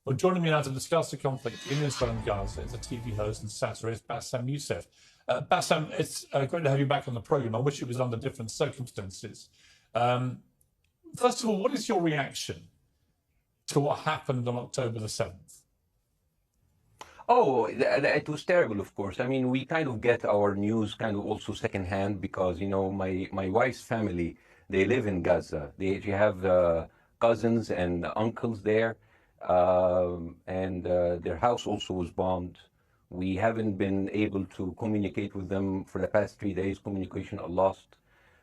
Well, joining me now to discuss the conflict in Israel and Gaza is a TV host and satirist, Bassem Youssef. Bassem, it's great to have you back on the program. I wish it was under different circumstances. First of all, what is your reaction to what happened on October the 7th? Oh, it was terrible, of course. I mean, we kind of get our news kind of also secondhand because, you know, my wife's family, they live in Gaza. They have cousins and uncles there, and their house also was bombed. We haven't been able to communicate with them for the past 3 days. Communication are lost.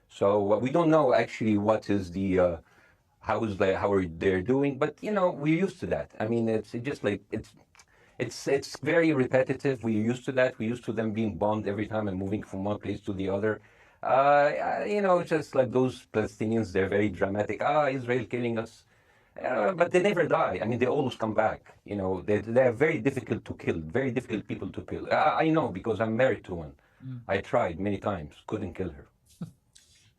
So we don't know actually what is the how are they doing, but you know, we're used to that. I mean, it's just like it's very repetitive. We're used to that. We're used to them being bombed every time and moving from one place to the other. You know, it's just like those Palestinians, they're very dramatic. Israel killing us. But they never die. I mean, they always come back. You know, they're very difficult to kill, very difficult people to kill. I know because I'm married to one. I tried many times, couldn't kill her.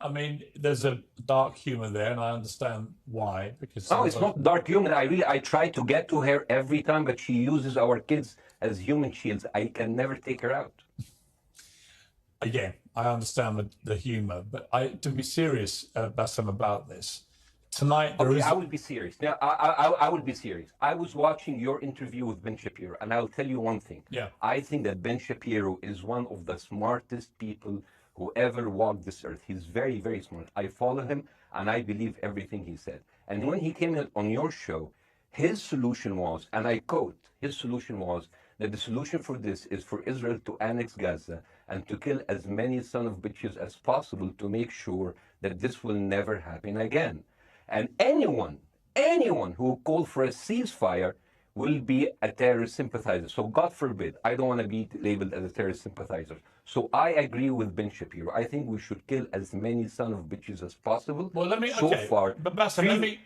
I mean, there's a dark humor there, and I understand why. Because no, it's not dark humor. I try to get to her every time, but she uses our kids as human shields. I can never take her out. Again, I understand the humor, but to be serious, Bassem, about this tonight. I will be serious. Now, I will be serious. I was watching your interview with Ben Shapiro, and I'll tell you one thing. Yeah. I think that Ben Shapiro is one of the smartest people who ever walked this earth. He's very, very smart. I follow him, and I believe everything he said. And when he came on your show, his solution was, and I quote, his solution was that the solution for this is for Israel to annex Gaza and to kill as many son of bitches as possible to make sure that this will never happen again. And anyone who called for a ceasefire will be a terrorist sympathizer. So God forbid, I don't want to be labeled as a terrorist sympathizer. So I agree with Ben Shapiro. I think we should kill as many son of bitches as possible. Well, let me. So okay, far, but Bassem, let me.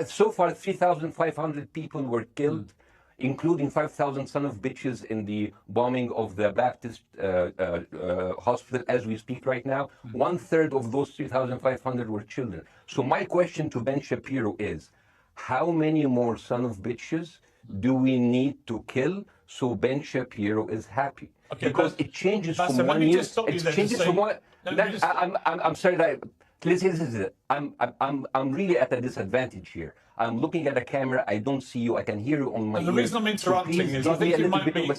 So far, 3,500 people were killed, including 5,000 son of bitches in the bombing of the Baptist hospital as we speak right now. 1/3 of those 3,500 were children. So my question to Ben Shapiro is, how many more son of bitches do we need to kill so Ben Shapiro is happy? Okay, because it changes Bassem, from one year. It changes from one. I'm sorry that. Listen, I'm really at a disadvantage here. I'm looking at a camera. I don't see you. I can hear you on my. And the reason I'm interrupting is I think you might be.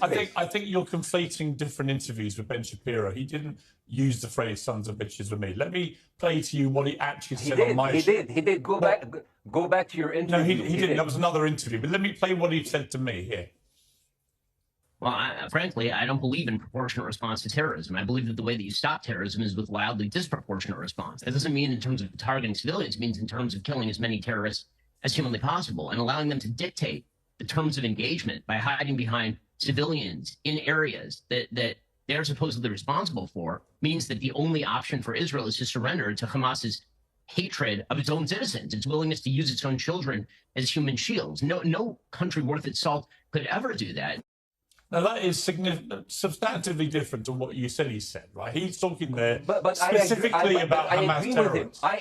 I think you're conflating different interviews with Ben Shapiro. He didn't use the phrase "sons of bitches" with me. Let me play to you what he actually said on my show. He did. Go back to your interview. No, he didn't. That was another interview. But let me play what he said to me here. Well, frankly, I don't believe in proportionate response to terrorism. I believe that the way that you stop terrorism is with wildly disproportionate response. That doesn't mean in terms of targeting civilians. It means in terms of killing as many terrorists as humanly possible and allowing them to dictate the terms of engagement by hiding behind civilians in areas that they're supposedly responsible for means that the only option for Israel is to surrender to Hamas's hatred of its own citizens, its willingness to use its own children as human shields. No country worth its salt could ever do that. Now, that is substantively different to what you said he said, right? He's talking there but specifically about Hamas terrorists. I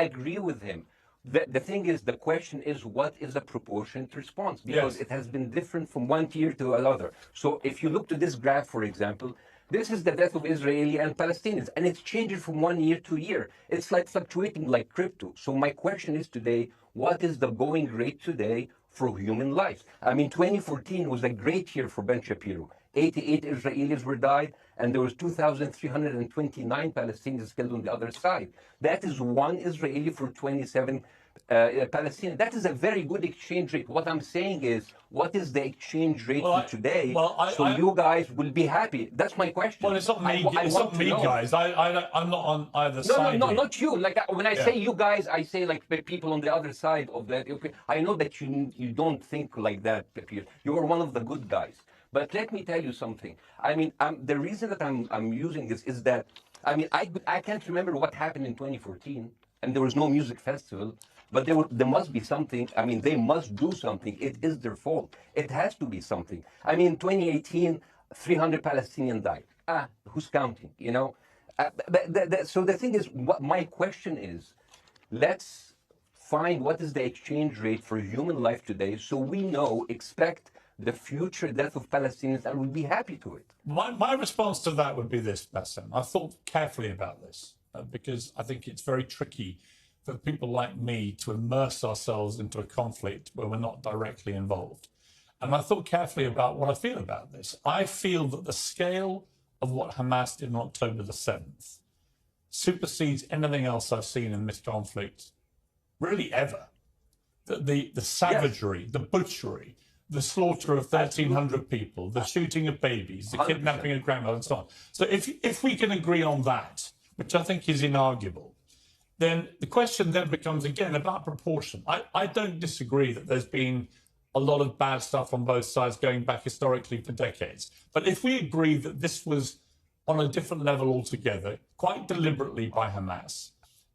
agree with him. The thing is, the question is, what is a proportionate response? Because it has been different from one tier to another. So if you look to this graph, for example, this is the death of Israeli and Palestinians, and it's changing from one year to year. It's like fluctuating like crypto. So my question is today, what is the going rate today for human lives? I mean, 2014 was a great year for Ben Shapiro. 88 Israelis were died, and there was 2,329 Palestinians killed on the other side. That is one Israeli for 27 Palestinians. That is a very good exchange rate. What I'm saying is, what is the exchange rate for today? So you guys will be happy. That's my question. Well, it's not me. It's not me, guys. I'm not on either side. No, not you. Like when I say you guys, I say like the people on the other side of that. I know that you don't think like that, Piers. You are one of the good guys. But let me tell you something. I mean, the reason that I'm using this is that, I mean, I can't remember what happened in 2014, and there was no music festival, but there must be something. I mean, they must do something. It is their fault. It has to be something. I mean, 2018, 300 Palestinians died. Who's counting, you know? So the thing is, what my question is, let's find what is the exchange rate for human life today, so we know, expect the future death of Palestinians, and we'll be happy to it. My response to that would be this, Bassem. I thought carefully about this because I think it's very tricky for people like me to immerse ourselves into a conflict where we're not directly involved. And I thought carefully about what I feel about this. I feel that the scale of what Hamas did on October the 7th supersedes anything else I've seen in this conflict, really ever. The savagery, the butchery, the slaughter of 1,300 people, the shooting of babies, the kidnapping of grandmothers, and so on. So if we can agree on that, which I think is inarguable, then the question then becomes again about proportion. I don't disagree that there's been a lot of bad stuff on both sides going back historically for decades. But if we agree that this was on a different level altogether, quite deliberately by Hamas,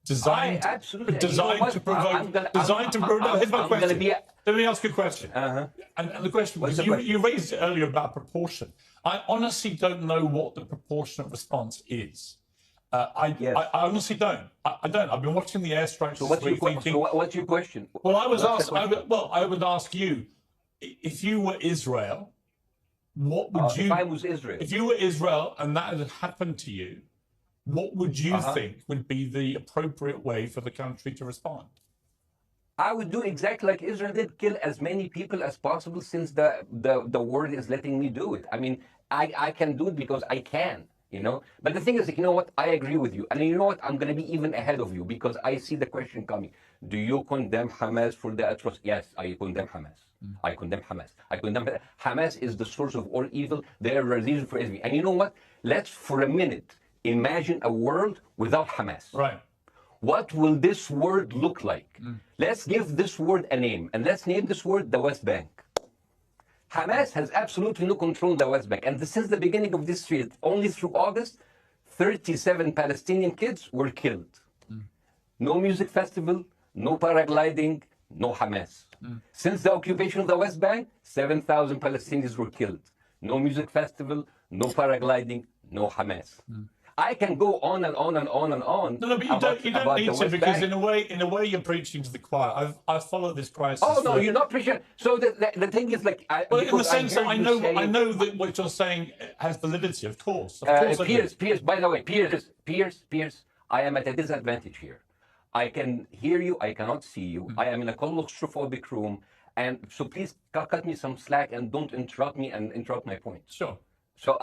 designed to provoke. Here's my question. Let me ask you a question. And the question was, you raised it earlier about proportion. I honestly don't know what the proportionate response is. I honestly don't. I don't. I've been watching the airstrikes. So what's your question? Well, I would ask you, if you were Israel, what would you? If I was Israel. If you were Israel and that had happened to you, what would you think would be the appropriate way for the country to respond? I would do exactly like Israel did, kill as many people as possible, since the world is letting me do it. I mean, I can do it because I can. You know, but the thing is, you know what? I agree with you, and you know what? I'm going to be even ahead of you because I see the question coming. Do you condemn Hamas for the atrocities? Yes, I condemn Hamas. I condemn Hamas. I condemn Hamas is the source of all evil. They are the reason for everything. And you know what? Let's for a minute imagine a world without Hamas. Right. What will this world look like? Let's give this word a name, and let's name this word the West Bank. Hamas has absolutely no control in the West Bank. And since the beginning of this year, only through August, 37 Palestinian kids were killed. No music festival, no paragliding, no Hamas. Since the occupation of the West Bank, 7,000 Palestinians were killed. No music festival, no paragliding, no Hamas. I can go on and on and on and on. No, but you don't need to, because in a way you're preaching to the choir. I've followed this crisis. Oh no, you're not preaching. So the thing is, like, in the sense that I know that what you're saying has validity. Of course. Piers. By the way, Piers. I am at a disadvantage here. I can hear you. I cannot see you. I am in a claustrophobic room, and so please cut me some slack and don't interrupt me and interrupt my point. Sure. So,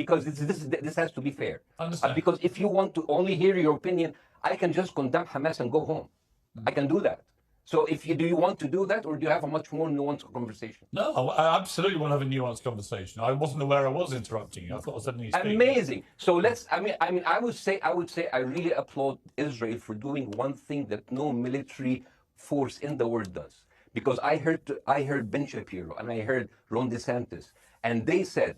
because this has to be fair. Understand. Because if you want to only hear your opinion, I can just condemn Hamas and go home. I can do that. So, do you want to do that, or do you have a much more nuanced conversation? No, I absolutely want to have a nuanced conversation. I wasn't aware I was interrupting you. I thought I was letting you speak. Amazing. So let's. I would say I really applaud Israel for doing one thing that no military force in the world does. Because I heard Ben Shapiro and I heard Ron DeSantis, and they said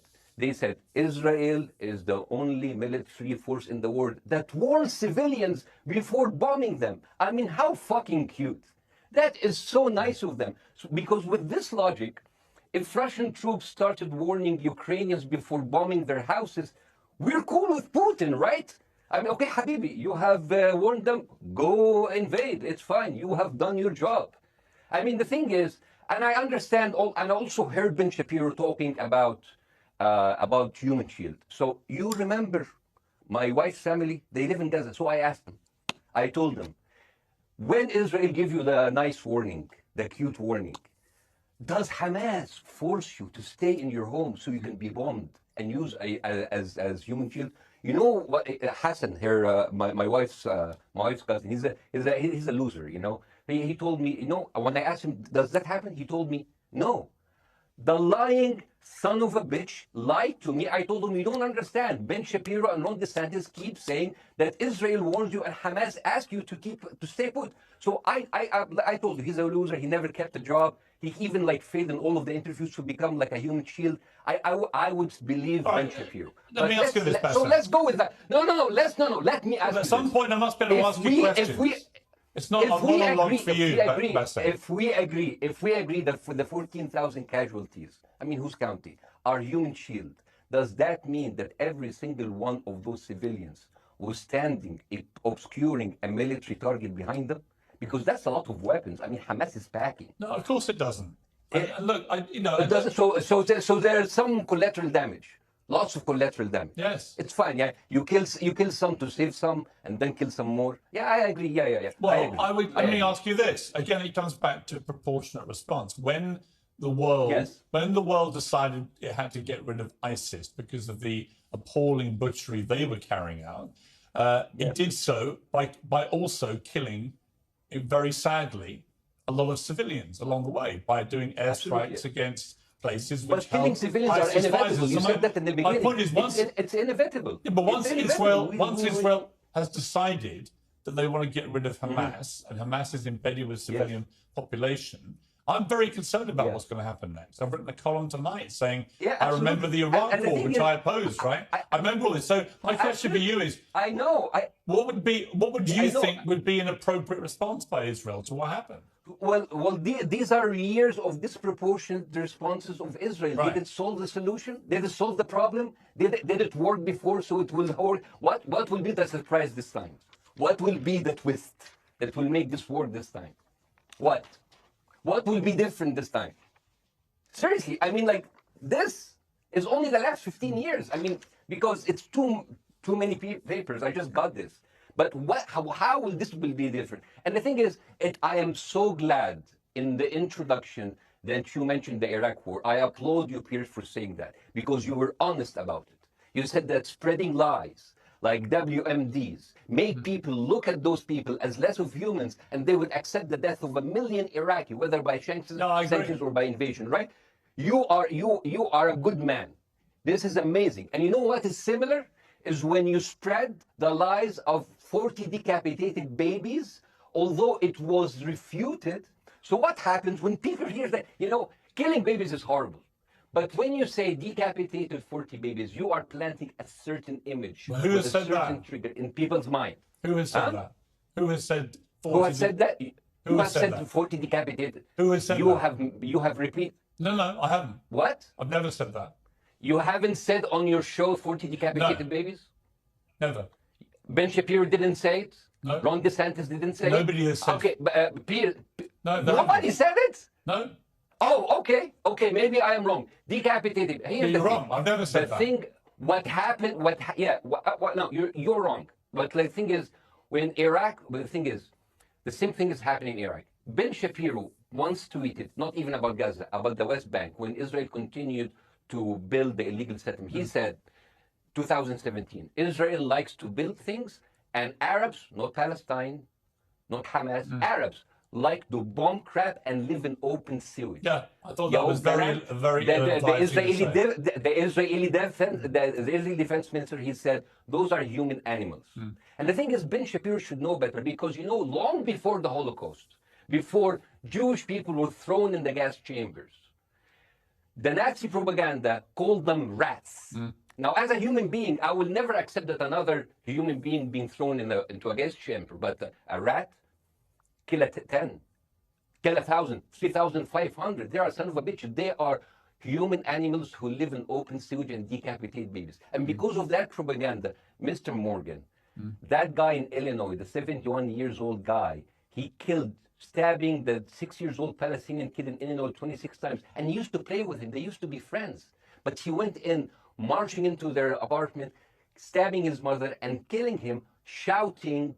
Israel is the only military force in the world that warns civilians before bombing them. I mean, how fucking cute. That is so nice of them. Because with this logic, if Russian troops started warning Ukrainians before bombing their houses, we're cool with Putin, right? I mean, okay, Habibi, you have warned them, go invade. It's fine. You have done your job. I mean, the thing is, and I understand, and I also heard Ben Shapiro talking about Human Shield. So you remember my wife's family, they live in Gaza. So I asked them, I told them, when Israel give you the nice warning, the cute warning, does Hamas force you to stay in your home so you can be bombed and use as human shield? You know what, Hassan, my wife's cousin, he's a loser, you know. He told me, you know, when I asked him, does that happen? He told me, no. The lying son of a bitch lied to me. I told him, you don't understand. Ben Shapiro and Ron DeSantis keep saying that Israel warns you and Hamas asked you to stay put. So I told you, he's a loser. He never kept a job. He even failed in all of the interviews to become like a human shield. I would believe Ben Shapiro. Let me ask you this, Bassem. So let's go with that. No. Let me ask you. At some point, I must be able to ask you questions. It's not a monologue for you, Bassem. If we agree that for the 14,000 casualties, I mean, who's counting, are human shield, does that mean that every single one of those civilians was standing, obscuring a military target behind them? because that's a lot of weapons. I mean, Hamas is packing. No, of course it doesn't. And look, It doesn't, so there's some collateral damage. Lots of collateral damage. Yes. It's fine. Yeah, you kill some to save some, and then kill some more. Yeah, I agree. Yeah. Well, let me ask you this. Again, it comes back to proportionate response. When the world decided it had to get rid of ISIS because of the appalling butchery they were carrying out, it did so by also killing, very sadly, a lot of civilians along the way by doing airstrikes against places which but killing civilians are inevitable. You said that in the beginning. My point is, it's inevitable. Yeah, but once Israel has decided that they want to get rid of Hamas, and Hamas is embedded with civilian population, I'm very concerned about what's going to happen next. I've written a column tonight saying, I remember the Iraq War, which I opposed, right? I remember all this. So my question for you is, I know. What would you think would be an appropriate response by Israel to what happened? Well, these are years of disproportionate responses of Israel. Right. Did it solve the solution? Did it solve the problem? Did it work before, so it will work? What will be the surprise this time? What will be the twist that will make this work this time? What will be different this time? Seriously, I mean, like, this is only the last 15 years. I mean, because it's too many papers. I just got this. But how will this be different? And the thing is, I am so glad in the introduction that you mentioned the Iraq War. I applaud you, Piers, for saying that, because you were honest about it. You said that spreading lies like WMDs make people look at those people as less of humans, and they would accept the death of 1 million Iraqi, whether by sanctions or by invasion, right? You are a good man. This is amazing. And you know what is similar? Is when you spread the lies of 40 decapitated babies, although it was refuted. So what happens when people hear that, killing babies is horrible. But when you say decapitated 40 babies, you are planting a certain image. Well, who has said that? Trigger in people's mind. Who has said that? Who has said 40? Who has said that? Who has said that? 40 decapitated? Who has said that? You have repeated. No, I haven't. What? I've never said that. You haven't said on your show 40 decapitated babies? Never. Ben Shapiro didn't say it? No. Ron DeSantis didn't say it? Nobody has said it. Okay, Peter, nobody said it? No. Oh, okay, maybe I am wrong. Decapitated. You're wrong. I've never said that. What happened? No, you're wrong. But the thing is, when Iraq, the same thing is happening in Iraq. Ben Shapiro once tweeted, not even about Gaza, about the West Bank, when Israel continued to build the illegal settlement. He said, 2017, Israel likes to build things, and Arabs, not Palestine, not Hamas, Arabs like to bomb crap and live in open sewage. Yeah, I thought that was very the Israeli defense minister, he said, those are human animals. And the thing is, Ben Shapiro should know better, because, long before the Holocaust, before Jewish people were thrown in the gas chambers, the Nazi propaganda called them rats. Now, as a human being, I will never accept that another human being being thrown into a gas chamber, but a rat, kill 10, kill 1,000, 3,500. They are son of a bitch. They are human animals who live in open sewage and decapitate babies. And because of that propaganda, Mr. Morgan, that guy in Illinois, the 71 years old guy, he killed, stabbing the 6-year-old Palestinian kid in Illinois 26 times. And he used to play with him. They used to be friends. But he went in, marching into their apartment, stabbing his mother and killing him, shouting,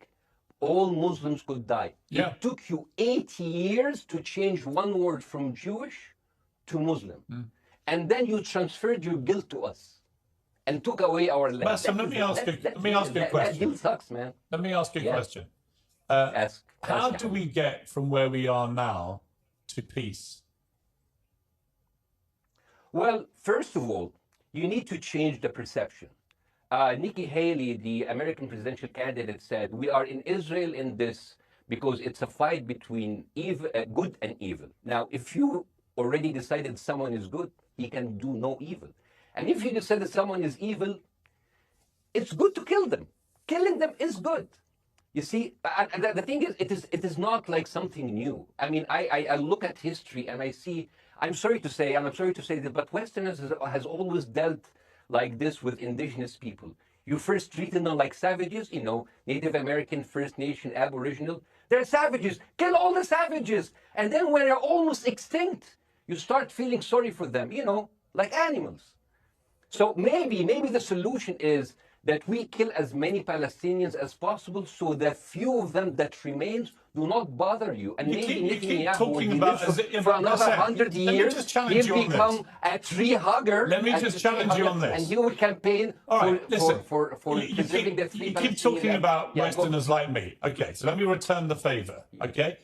all Muslims could die. Yeah. It took you 80 years to change one word from Jewish to Muslim. And then you transferred your guilt to us and took away our land. Bassem, let me ask you a question. That guilt sucks, man. Let me ask you a question. How do we get from where we are now to peace? Well, first of all, you need to change the perception. Nikki Haley, the American presidential candidate, said, we are in Israel in this because it's a fight between good and evil. Now, if you already decided someone is good, he can do no evil. And if you decide that someone is evil, it's good to kill them. Killing them is good. You see, the thing is, it is not like something new. I mean, I look at history and I see, I'm sorry to say that, but Westerners has always dealt like this with indigenous people. You first treated them like savages, Native American, First Nation, Aboriginal. They're savages. Kill all the savages. And then when they're almost extinct, you start feeling sorry for them, you know, like animals. So maybe the solution is that we kill as many Palestinians as possible so that few of them that remains do not bother you. And maybe you keep Netanyahu, talking when he about lives as if for another Bassem, 100 let me years, just challenge he'll you on become this. a tree hugger. Let me and just a tree challenge you hugger, on this. And he will campaign All right, listen, for preserving the free you keep Palestinian talking land. about Yeah, Westerners like me. Okay, so let me return the favor. Okay,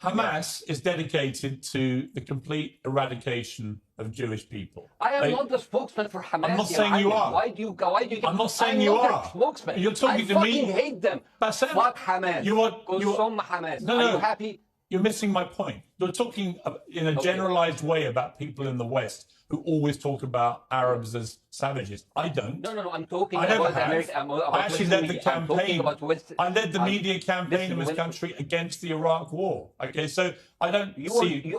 Hamas is dedicated to the complete eradication of Jewish people. I am not the spokesman for Hamas. I'm not saying you are. Why do you go? I'm not saying you are. Their spokesman. You're talking I to fucking me. hate them. Bassem, Fuck Hamas. you are Hamas. No, Are no. you happy? You're missing my point. You're talking in a generalized way about people in the West who always talk about Arabs as savages. I don't. No. I'm talking I never about have. America. I actually led the campaign. I led the media campaign in this listen, country against the Iraq War. Okay, so I don't You see.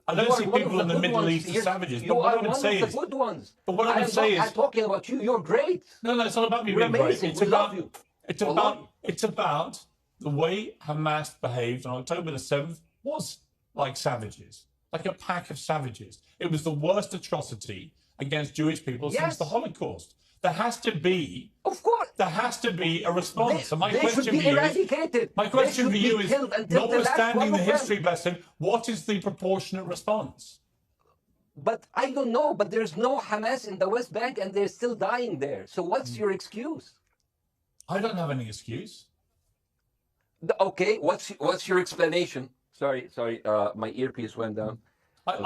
I don't see people in the Middle East as savages. But what I would say is, good ones. But what I would say is, I'm talking about you. You're great. no, it's not about me You're being great. amazing. It's We about love you. It's about the way Hamas behaved on October the 7th was like savages, like a pack of savages. It was the worst atrocity against Jewish people since the Holocaust. There has to be, of course, there has to be a response. So my they question should be for you eradicated. is, my question for you is, notwithstanding the history, history lesson, what is the proportionate response? But I don't know. But there's no Hamas in the West Bank, and they're still dying there. So what's your excuse? I don't have any excuse. Okay, what's your explanation? Sorry, my earpiece went down.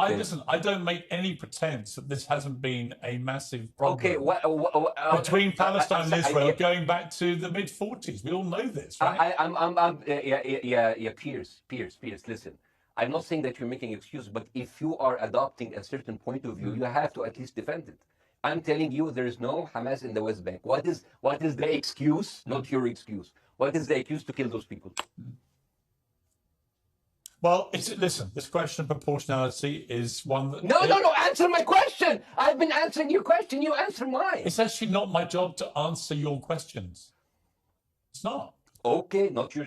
Listen, I don't make any pretense that this hasn't been a massive problem between Palestine and Israel going back to the mid-40s. We all know this, right? Piers, listen. I'm not saying that you're making excuses, but if you are adopting a certain point of view, you have to at least defend it. I'm telling you, there is no Hamas in the West Bank. What is the excuse? Not your excuse. What is the excuse to kill those people? Well, listen, this question of proportionality is one that... No, answer my question. I've been answering your question. You answer mine. It's actually not my job to answer your questions. It's not. Okay, not your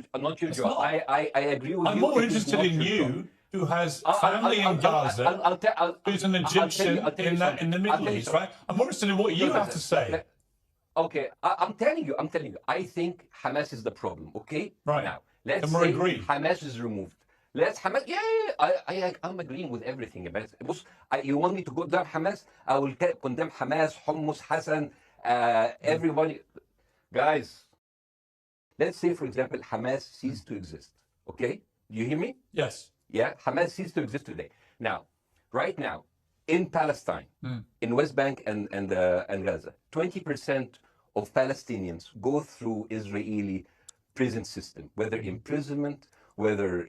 job. I agree with you. I'm more interested in you, who has family in Gaza, who's an Egyptian in the Middle East, right? I'm more interested in what you have to say. Okay, I'm telling you. I think Hamas is the problem, okay? Right. Now, let's say agree. Hamas is removed. Let's Hamas. I'm agreeing with everything. You want me to condemn Hamas? I will condemn Hamas, Hummus, Hassan, everybody. Guys, let's say, for example, Hamas ceased to exist. Okay? Do you hear me? Yes. Yeah, Hamas ceased to exist today. Now, right now, in Palestine, in West Bank and Gaza, 20% of Palestinians go through Israeli prison system, whether imprisonment, whether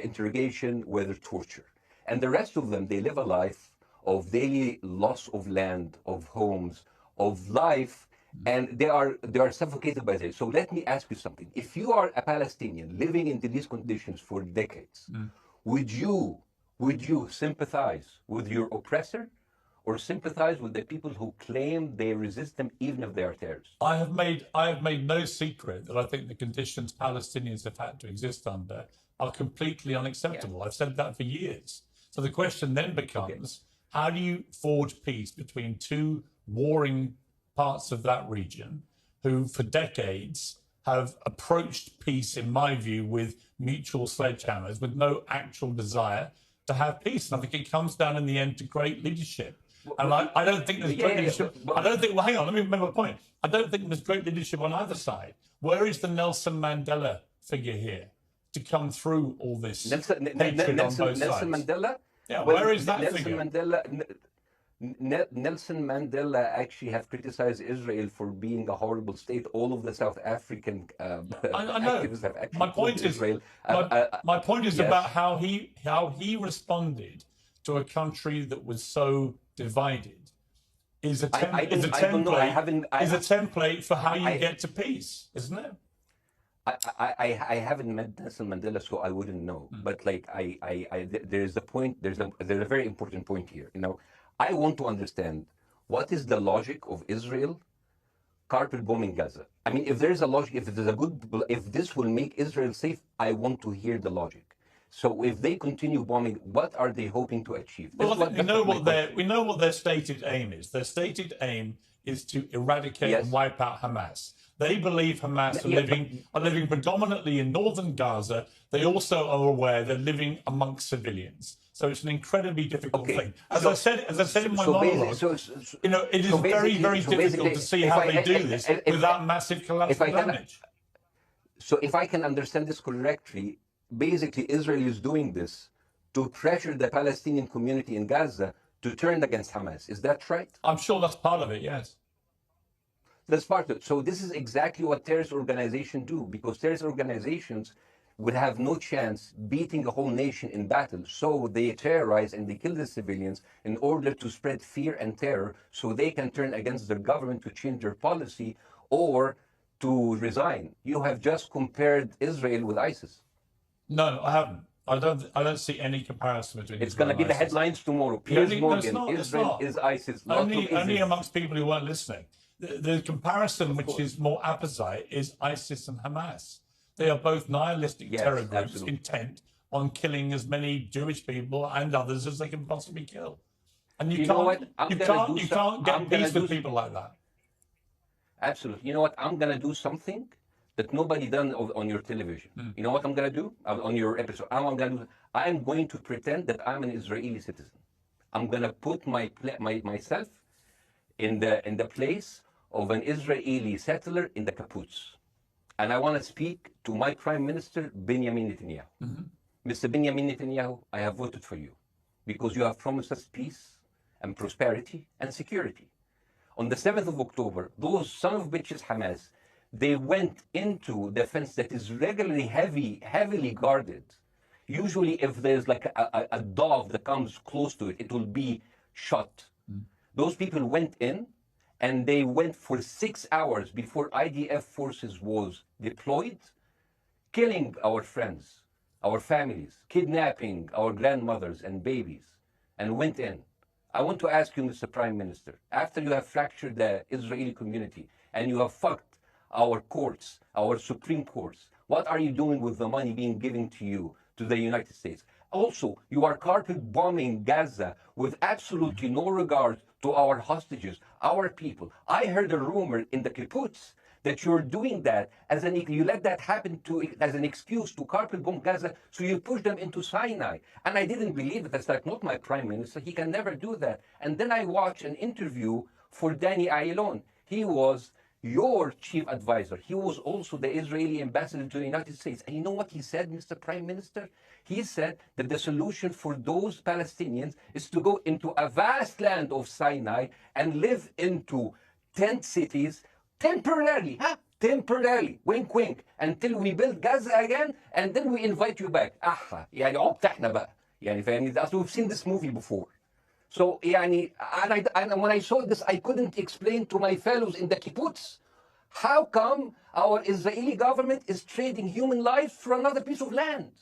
interrogation, whether torture. And the rest of them, they live a life of daily loss of land, of homes, of life, and they are suffocated by this. So let me ask you something. If you are a Palestinian living in these conditions for decades, would you sympathize with your oppressor, or sympathize with the people who claim they resist them even if they are terrorists? I have made no secret that I think the conditions Palestinians have had to exist under are completely unacceptable. Yeah. I've said that for years. So the question then becomes, how do you forge peace between two warring parts of that region who for decades have approached peace, in my view, with mutual sledgehammers, with no actual desire to have peace? And I think it comes down in the end to great leadership. And I don't think there's great leadership. I don't think, well, hang on, let me make my point. I don't think there's great leadership on either side. Where is the Nelson Mandela figure here to come through all this hatred on both sides? Nelson Mandela? Yeah, where is that figure? Nelson Mandela actually have criticized Israel for being a horrible state. All of the South African I know. activists have actually my point is Israel. My point is about how he responded to a country that was so divided. Is a template for how you get to peace, isn't it? I haven't met Nelson Mandela, so I wouldn't know. But like there's a point. There's a very important point here. You know, I want to understand what is the logic of Israel carpet bombing Gaza. I mean, if there's a logic, if this will make Israel safe, I want to hear the logic. So if they continue bombing, what are they hoping to achieve? Well, we know what their stated aim is. Their stated aim is to eradicate and wipe out Hamas. They believe Hamas are living predominantly in northern Gaza. They also are aware they're living amongst civilians. So it's an incredibly difficult thing. As I said in my monologue, it is very, very difficult to see how they do this without massive collateral damage. So if I can understand this correctly, basically Israel is doing this to pressure the Palestinian community in Gaza to turn against Hamas. Is that right? I'm sure that's part of it, yes. That's part of it. So this is exactly what terrorist organizations do, because terrorist organizations would have no chance beating a whole nation in battle. So they terrorize and they kill the civilians in order to spread fear and terror so they can turn against their government to change their policy or to resign. You have just compared Israel with ISIS. No, I haven't. I don't see any comparison between. It's going to be the headlines tomorrow. Piers Morgan, Israel is ISIS. Only amongst people who weren't listening. The comparison, which is more apposite, is ISIS and Hamas. They are both nihilistic terror groups intent on killing as many Jewish people and others as they can possibly kill. And you can't get peace with people like that. Absolutely. You know what? I'm going to do something that nobody done on your television. You know what I'm going to do on your episode? I'm going to pretend that I'm an Israeli citizen. I'm going to put myself in the place of an Israeli settler in the kibbutz. And I want to speak to my Prime Minister, Benjamin Netanyahu. Mr. Benjamin Netanyahu, I have voted for you because you have promised us peace and prosperity and security. On the 7th of October, those son of bitches Hamas, they went into the fence that is regularly heavily guarded. Usually if there's like a dog that comes close to it, it will be shot. Those people went in and they went for 6 hours before IDF forces was deployed, killing our friends, our families, kidnapping our grandmothers and babies, and went in. I want to ask you, Mr. Prime Minister, after you have fractured the Israeli community and you have fucked our courts, our Supreme Courts, what are you doing with the money being given to you, to the United States? Also, you are carpet bombing Gaza with absolutely no regard to our hostages, our people. I heard a rumor in the kibbutz that you're doing that you let that happen as an excuse to carpet bomb Gaza, so you push them into Sinai. And I didn't believe it. That's like, not my Prime Minister. He can never do that. And then I watched an interview for Danny Ayalon. He was your chief advisor. He was also the Israeli ambassador to the United States. And you know what he said, Mr. Prime Minister? He said that the solution for those Palestinians is to go into a vast land of Sinai and live into tent cities temporarily, temporarily, wink wink, until we build Gaza again, and then we invite you back. يعني عبت احنا بقى. يعني فاهمني؟ We've seen this movie before. So يعني, and when I saw this, I couldn't explain to my fellows in the kibbutz, how come our Israeli government is trading human life for another piece of land?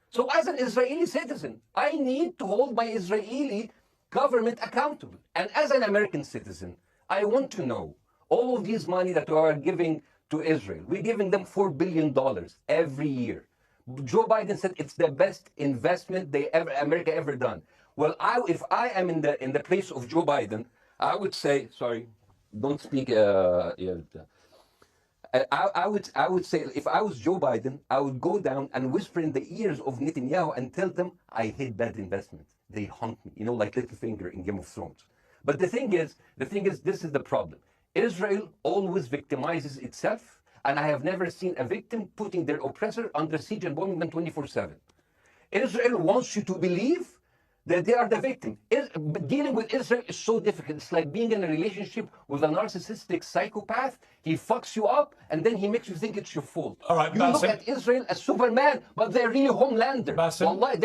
So as an Israeli citizen, I need to hold my Israeli government accountable. And as an American citizen, I want to know all of these money that we are giving to Israel. We're giving them $4 billion every year. Joe Biden said it's the best investment America ever done. Well, if I am in the place of Joe Biden, I would say, sorry, don't speak. I would say, if I was Joe Biden, I would go down and whisper in the ears of Netanyahu and tell them, I hate bad investment. They haunt me, like Littlefinger in Game of Thrones. But the thing is, this is the problem. Israel always victimizes itself, and I have never seen a victim putting their oppressor under siege and bombing them 24/7. Israel wants you to believe that they are the victim. Dealing with Israel is so difficult. It's like being in a relationship with a narcissistic psychopath. He fucks you up, and then he makes you think it's your fault. All right, you look at Israel as Superman, but they're really Homelander. Wallahi,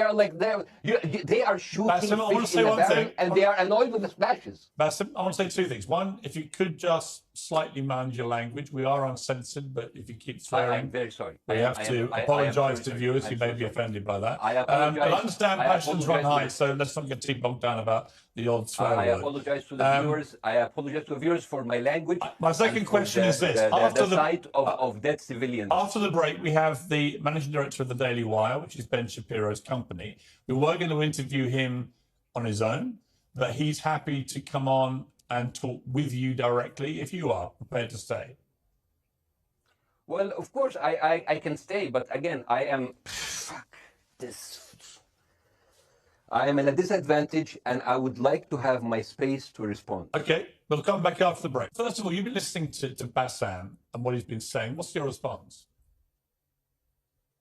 they are shooting fish in the barrel, and they are annoyed with the splashes. Bassem, I want to say two things. One, if you could just slightly manage your language. We are uncensored, but if you keep swearing, I'm very sorry. We have to apologise to viewers who may be offended by that. I understand passions run high, so let's not get too bogged down about about the odd swear I word. apologize to the viewers. I apologize to the viewers for my language. My second question is this. The sight of dead civilians. After the break, we have the managing director of the Daily Wire, which is Ben Shapiro's company. We were going to interview him on his own, but he's happy to come on and talk with you directly if you are prepared to stay. Well, of course, I can stay, but again, I am at a disadvantage, and I would like to have my space to respond. Okay, we'll come back after the break. First of all, you've been listening to Bassem and what he's been saying. What's your response?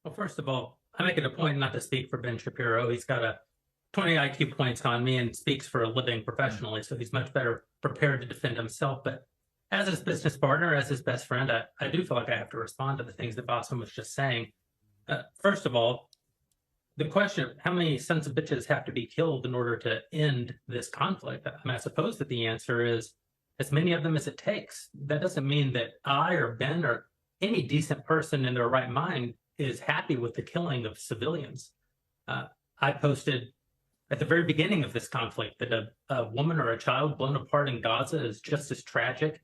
Well, first of all, I make it a point not to speak for Ben Shapiro. He's got 20 IQ points on me and speaks for a living professionally, so he's much better prepared to defend himself. But as his business partner, as his best friend, I do feel like I have to respond to the things that Bassem was just saying. First of all, the question of how many sons of bitches have to be killed in order to end this conflict, I mean, I suppose that the answer is as many of them as it takes. That doesn't mean that I or Ben or any decent person in their right mind is happy with the killing of civilians. I posted at the very beginning of this conflict that a woman or a child blown apart in Gaza is just as tragic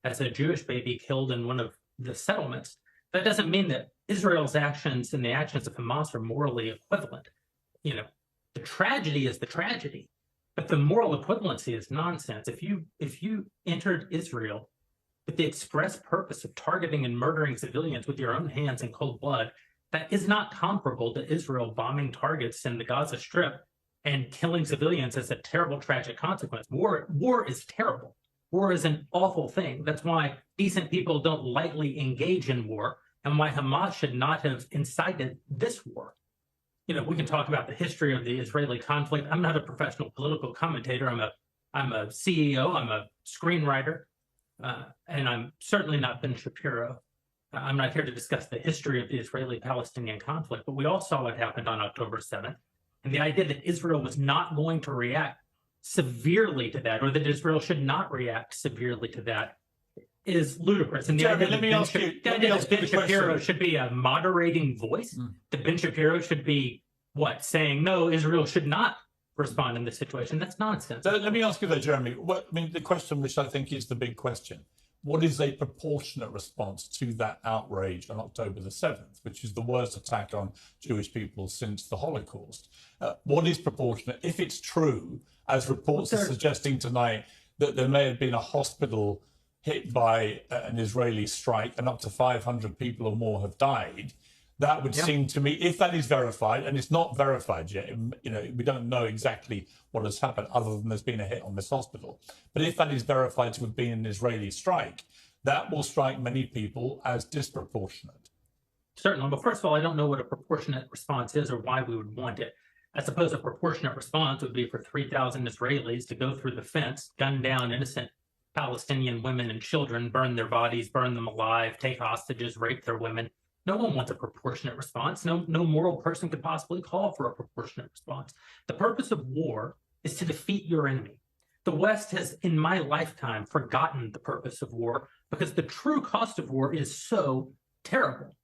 as a Jewish baby killed in one of the settlements. That doesn't mean that Israel's actions and the actions of Hamas are morally equivalent. You know, the tragedy is the tragedy, but the moral equivalency is nonsense. If you entered Israel with the express purpose of targeting and murdering civilians with your own hands in cold blood, that is not comparable to Israel bombing targets in the Gaza Strip and killing civilians as a terrible, tragic consequence. War is terrible. War is an awful thing. That's why decent people don't lightly engage in war, and why Hamas should not have incited this war. You know, we can talk about the history of the Israeli conflict. I'm not a professional political commentator. I'm a CEO. I'm a screenwriter, and I'm certainly not Ben Shapiro. I'm not here to discuss the history of the Israeli-Palestinian conflict, but we all saw what happened on October 7th. And the idea that Israel was not going to react severely to that, or that Israel should not react severely to that, is ludicrous. And the Jeremy, idea that Ben Shapiro should be a moderating voice, that Ben Shapiro should be, saying, no, Israel should not respond in this situation, that's nonsense. So let me ask you though, Jeremy, the question which I think is the big question, what is a proportionate response to that outrage on October the 7th, which is the worst attack on Jewish people since the Holocaust? What is proportionate? If it's true, as reports are suggesting tonight, that there may have been a hospital hit by an Israeli strike and up to 500 people or more have died, that would seem to me, if that is verified, and it's not verified yet, you know, we don't know exactly what has happened other than there's been a hit on this hospital. But if that is verified to have been an Israeli strike, that will strike many people as disproportionate. Certainly. But first of all, I don't know what a proportionate response is or why we would want it. I suppose a proportionate response would be for 3,000 Israelis to go through the fence, gun down innocent Palestinian women and children, burn their bodies, burn them alive, take hostages, rape their women. No one wants a proportionate response. No moral person could possibly call for a proportionate response. The purpose of war is to defeat your enemy. The West has, in my lifetime, forgotten the purpose of war because the true cost of war is so terrible.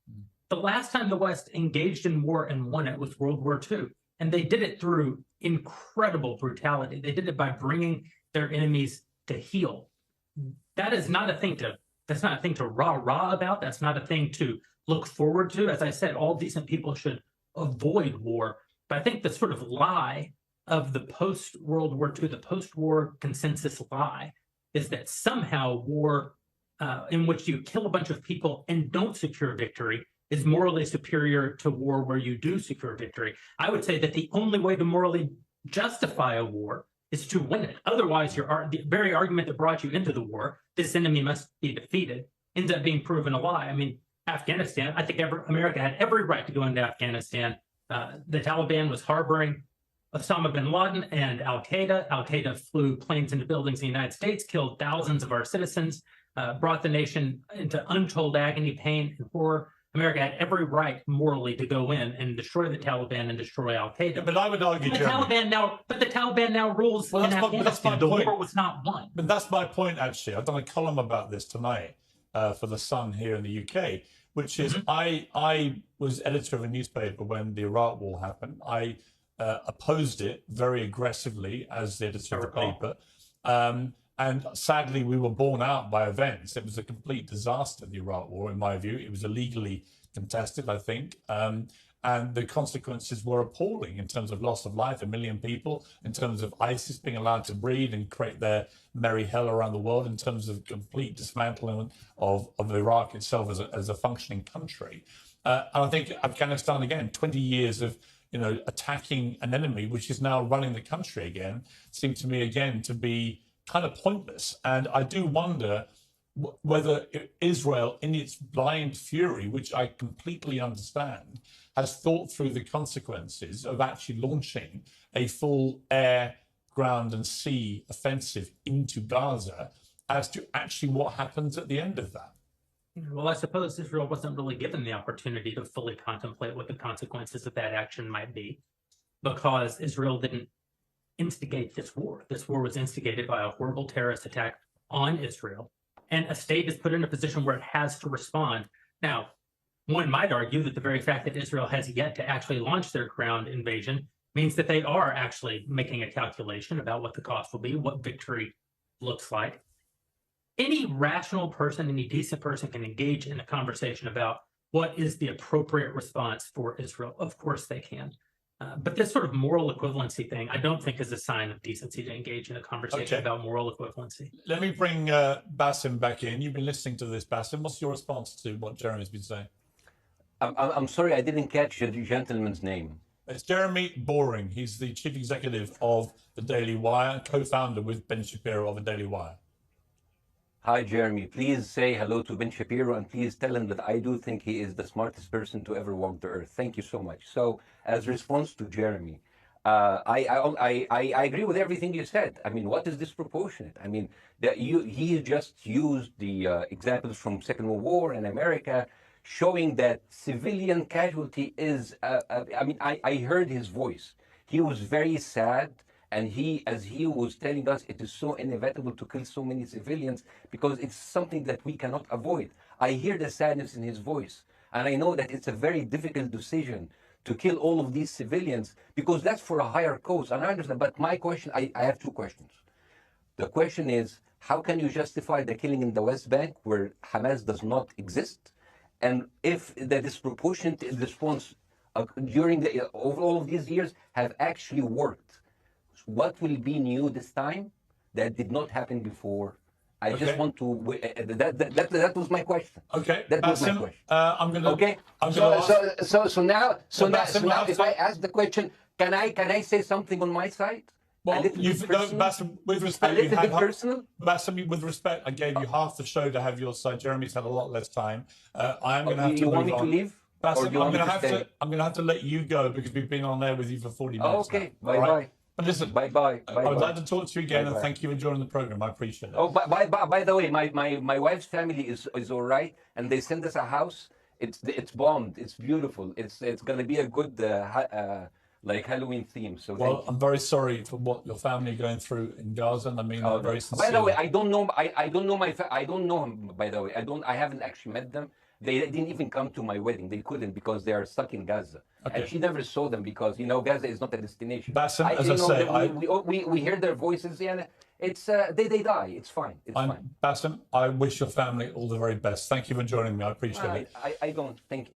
The last time the West engaged in war and won it was World War II. And they did it through incredible brutality. They did it by bringing their enemies to heel. That is not a thing to rah-rah about. That's not a thing to look forward to. As I said, all decent people should avoid war. But I think the sort of lie of the post-World War II, the post-war consensus lie, is that somehow war in which you kill a bunch of people and don't secure victory is morally superior to war where you do secure victory. I would say that the only way to morally justify a war is to win it. Otherwise, the very argument that brought you into the war, this enemy must be defeated, ends up being proven a lie. I mean, Afghanistan, I think America had every right to go into Afghanistan. The Taliban was harboring Osama bin Laden and Al-Qaeda. Al-Qaeda flew planes into buildings in the United States, killed thousands of our citizens, brought the nation into untold agony, pain, and horror. America had every right morally to go in and destroy the Taliban and destroy Al-Qaeda. Yeah, but I would argue, the Taliban now rules in Afghanistan. The war was not won. But that's my point, actually. I've done a column about this tonight for The Sun here in the UK, which is I was editor of a newspaper when the Iraq War happened. I opposed it very aggressively as the editor of the recall. paper. And sadly, we were borne out by events. It was a complete disaster, the Iraq War, in my view. It was illegally contested, I think. And the consequences were appalling in terms of loss of life, 1 million people, in terms of ISIS being allowed to breed and create their merry hell around the world, in terms of complete dismantling of Iraq itself as a functioning country. And I think Afghanistan, again, 20 years of attacking an enemy which is now running the country again, seemed to me again to be kind of pointless. And I do wonder whether Israel, in its blind fury, which I completely understand, has thought through the consequences of actually launching a full air, ground and sea offensive into Gaza as to actually what happens at the end of that. Well, I suppose Israel wasn't really given the opportunity to fully contemplate what the consequences of that action might be, because Israel didn't instigate this war. This war was instigated by a horrible terrorist attack on Israel, and a state is put in a position where it has to respond. Now, one might argue that the very fact that Israel has yet to actually launch their ground invasion means that they are actually making a calculation about what the cost will be, what victory looks like. Any rational person, any decent person can engage in a conversation about what is the appropriate response for Israel. Of course they can. But this sort of moral equivalency thing, I don't think is a sign of decency to engage in a conversation about moral equivalency. Let me bring Bassem back in. You've been listening to this, Bassem. What's your response to what Jeremy's been saying? I'm sorry, I didn't catch the gentleman's name. It's Jeremy Boring. He's the chief executive of the Daily Wire, co-founder with Ben Shapiro of the Daily Wire. Hi, Jeremy. Please say hello to Ben Shapiro, and please tell him that I do think he is the smartest person to ever walk the earth. Thank you so much. So, as response to Jeremy, I agree with everything you said. I mean, what is disproportionate? I mean, he just used the examples from Second World War in America, showing that civilian casualty is. I mean, I heard his voice. He was very sad. And as he was telling us, it is so inevitable to kill so many civilians because it's something that we cannot avoid. I hear the sadness in his voice. And I know that it's a very difficult decision to kill all of these civilians because that's for a higher cause. And I understand. But my question, I have two questions. The question is, how can you justify the killing in the West Bank where Hamas does not exist? And if the disproportionate response during all of these years have actually worked, what will be new this time that did not happen before? I just want to. That was my question. Okay, that was my question. I'm gonna. Okay. So now, if I ask the question, can I say something on my side? Well, Bassem, with respect, Bassem, with respect, I gave you half the show to have your side. Jeremy's had a lot less time. I am going to have to move on. You want me to leave? Bassem, I'm going to have to let you go because we've been on there with you for 40 minutes. Oh, okay. Bye bye. But listen, bye. I would like to talk to you again, and thank you for joining the program. I appreciate it. Oh, by the way, my wife's family is all right, and they sent us a house. It's bombed. It's beautiful. It's going to be a good like Halloween theme. So well, I'm very sorry for what your family are going through in Gaza, and I mean that very sincerely. By the way, I don't know. I don't know I don't know him. By the way, I haven't actually met them. They didn't even come to my wedding. They couldn't because they are stuck in Gaza. Okay. And she never saw them because, Gaza is not a destination. Bassem, as I say, we hear their voices and it's they die. It's fine. It's fine. Bassem, I wish your family all the very best. Thank you for joining me. I appreciate it. I don't. Thank you.